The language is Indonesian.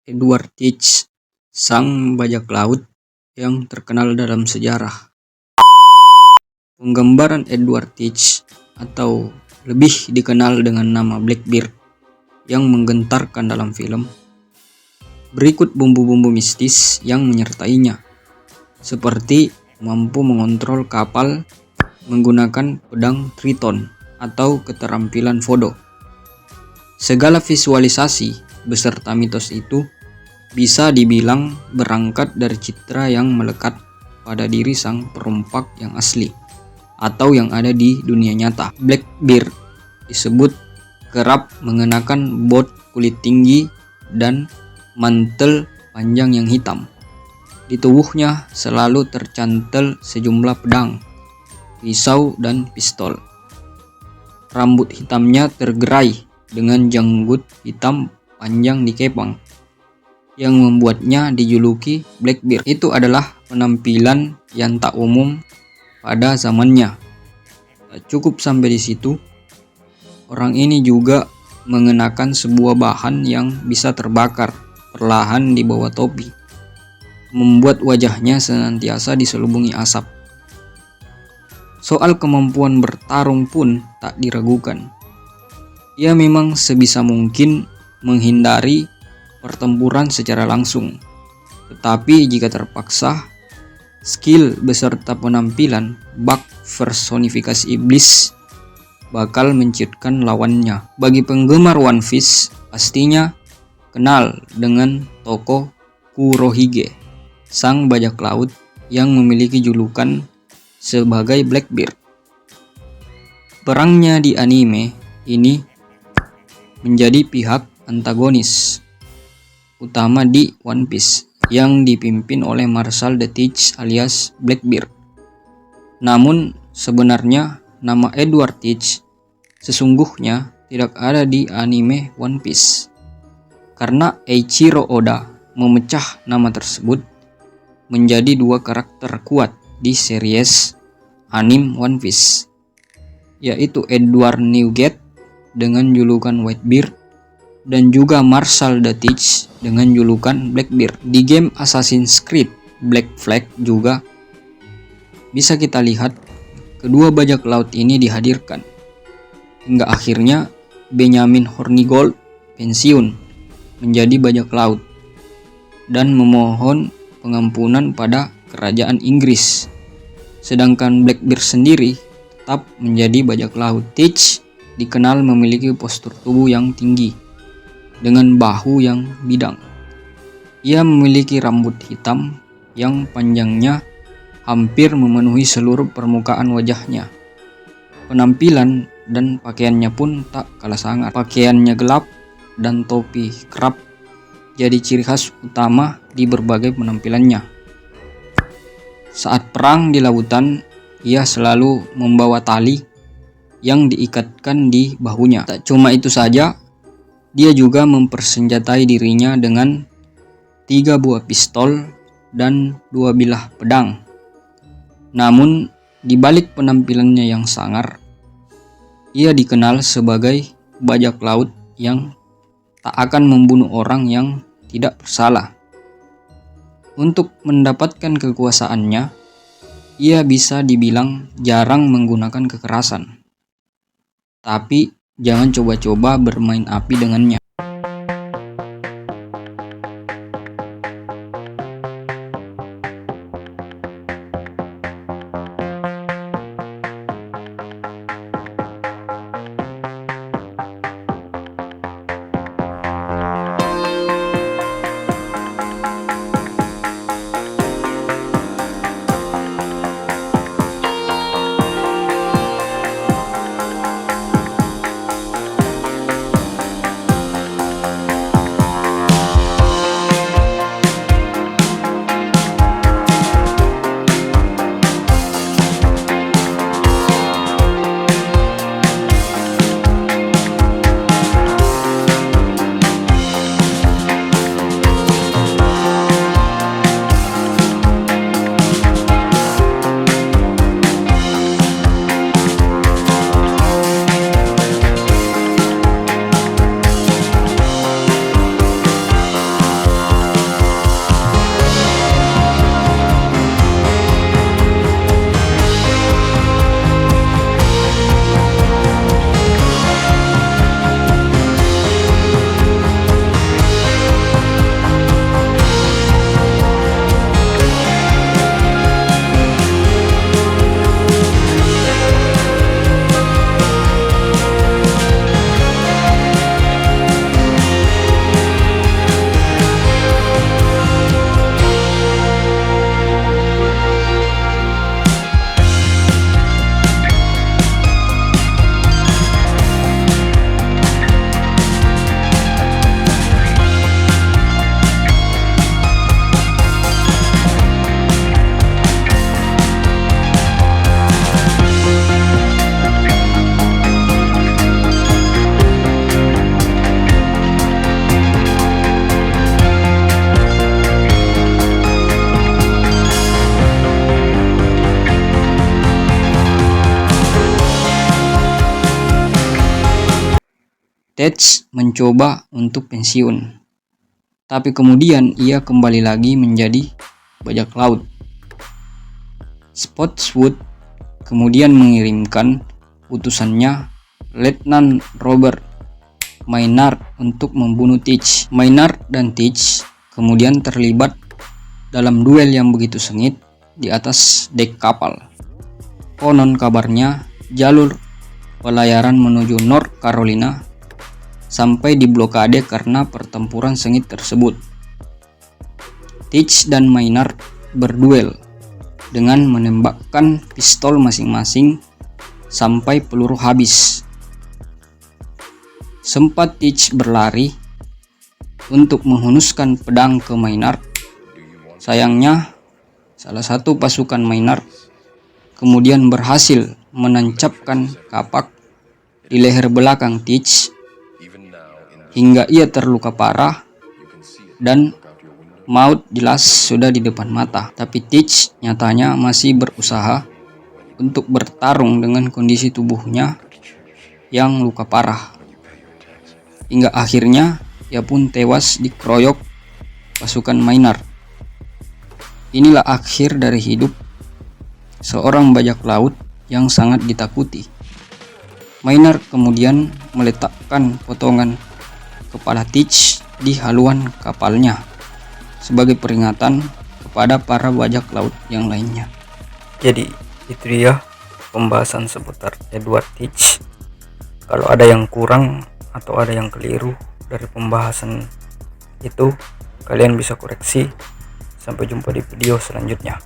Edward Teach, sang bajak laut yang terkenal dalam sejarah. Penggambaran Edward Teach atau lebih dikenal dengan nama Blackbeard yang menggentarkan dalam film. Berikut bumbu-bumbu mistis yang menyertainya, seperti mampu mengontrol kapal menggunakan pedang Triton atau keterampilan Vodo. Segala visualisasi beserta mitos itu bisa dibilang berangkat dari citra yang melekat pada diri sang perompak yang asli atau yang ada di dunia nyata. Blackbeard disebut kerap mengenakan bot kulit tinggi dan mantel panjang yang hitam. Di tubuhnya selalu tercantel sejumlah pedang, pisau, dan pistol. Rambut hitamnya tergerai dengan janggut hitam panjang dikepang, yang membuatnya dijuluki Blackbeard. Itu adalah penampilan yang tak umum pada zamannya. Tak cukup sampai di situ, orang ini juga mengenakan sebuah bahan yang bisa terbakar perlahan di bawah topi, membuat wajahnya senantiasa diselubungi asap. Soal kemampuan bertarung pun tak diragukan. Ia memang sebisa mungkin menghindari pertempuran secara langsung, tetapi jika terpaksa, skill beserta penampilan bak personifikasi iblis bakal menciutkan lawannya. Bagi penggemar One Piece, pastinya kenal dengan tokoh Kurohige, sang bajak laut yang memiliki julukan sebagai Blackbeard. Perangnya di anime ini menjadi pihak antagonis utama di One Piece yang dipimpin oleh Marshal the Teach alias Blackbeard. Namun sebenarnya nama Edward Teach sesungguhnya tidak ada di anime One Piece, karena Eiichiro Oda memecah nama tersebut menjadi dua karakter kuat di series anime One Piece, yaitu Edward Newgate dengan julukan Whitebeard dan juga Marshal the Teach dengan julukan Blackbeard. Di game Assassin's Creed Black Flag juga bisa kita lihat kedua bajak laut ini dihadirkan, hingga akhirnya Benjamin Hornigold pensiun menjadi bajak laut dan memohon pengampunan pada kerajaan Inggris, sedangkan Blackbeard sendiri tetap menjadi bajak laut. Teach dikenal memiliki postur tubuh yang tinggi dengan bahu yang bidang. Ia memiliki rambut hitam yang panjangnya hampir memenuhi seluruh permukaan wajahnya. Penampilan dan pakaiannya pun tak kalah sangar. Pakaiannya gelap dan topi kerap jadi ciri khas utama di berbagai penampilannya. Saat perang di lautan, ia selalu membawa tali yang diikatkan di bahunya. Tak cuma itu saja, dia juga mempersenjatai dirinya dengan 3 buah pistol dan 2 bilah pedang. Namun, di balik penampilannya yang sangar, ia dikenal sebagai bajak laut yang tak akan membunuh orang yang tidak bersalah. Untuk mendapatkan kekuasaannya, ia bisa dibilang jarang menggunakan kekerasan. Tapi jangan coba-coba bermain api dengannya. Teach mencoba untuk pensiun, tapi kemudian ia kembali lagi menjadi bajak laut. Spotswood kemudian mengirimkan utusannya, Letnan Robert Maynard, untuk membunuh Teach. Maynard dan Teach kemudian terlibat dalam duel yang begitu sengit di atas dek kapal. Konon kabarnya jalur pelayaran menuju North Carolina sampai diblokade karena pertempuran sengit tersebut. Teach dan Maynard berduel dengan menembakkan pistol masing-masing sampai peluru habis. Sempat Teach berlari untuk menghunuskan pedang ke Maynard. Sayangnya, salah satu pasukan Maynard kemudian berhasil menancapkan kapak di leher belakang Teach hingga ia terluka parah dan maut jelas sudah di depan mata. Tapi Teach nyatanya masih berusaha untuk bertarung dengan kondisi tubuhnya yang luka parah. Hingga akhirnya ia pun tewas dikeroyok pasukan Maynard. Inilah akhir dari hidup seorang bajak laut yang sangat ditakuti. Maynard kemudian meletakkan potongan kepala Teach di haluan kapalnya sebagai peringatan kepada para bajak laut yang lainnya. Jadi itu dia pembahasan seputar Edward Teach. Kalau ada yang kurang atau ada yang keliru dari pembahasan itu, kalian bisa koreksi. Sampai jumpa di video selanjutnya.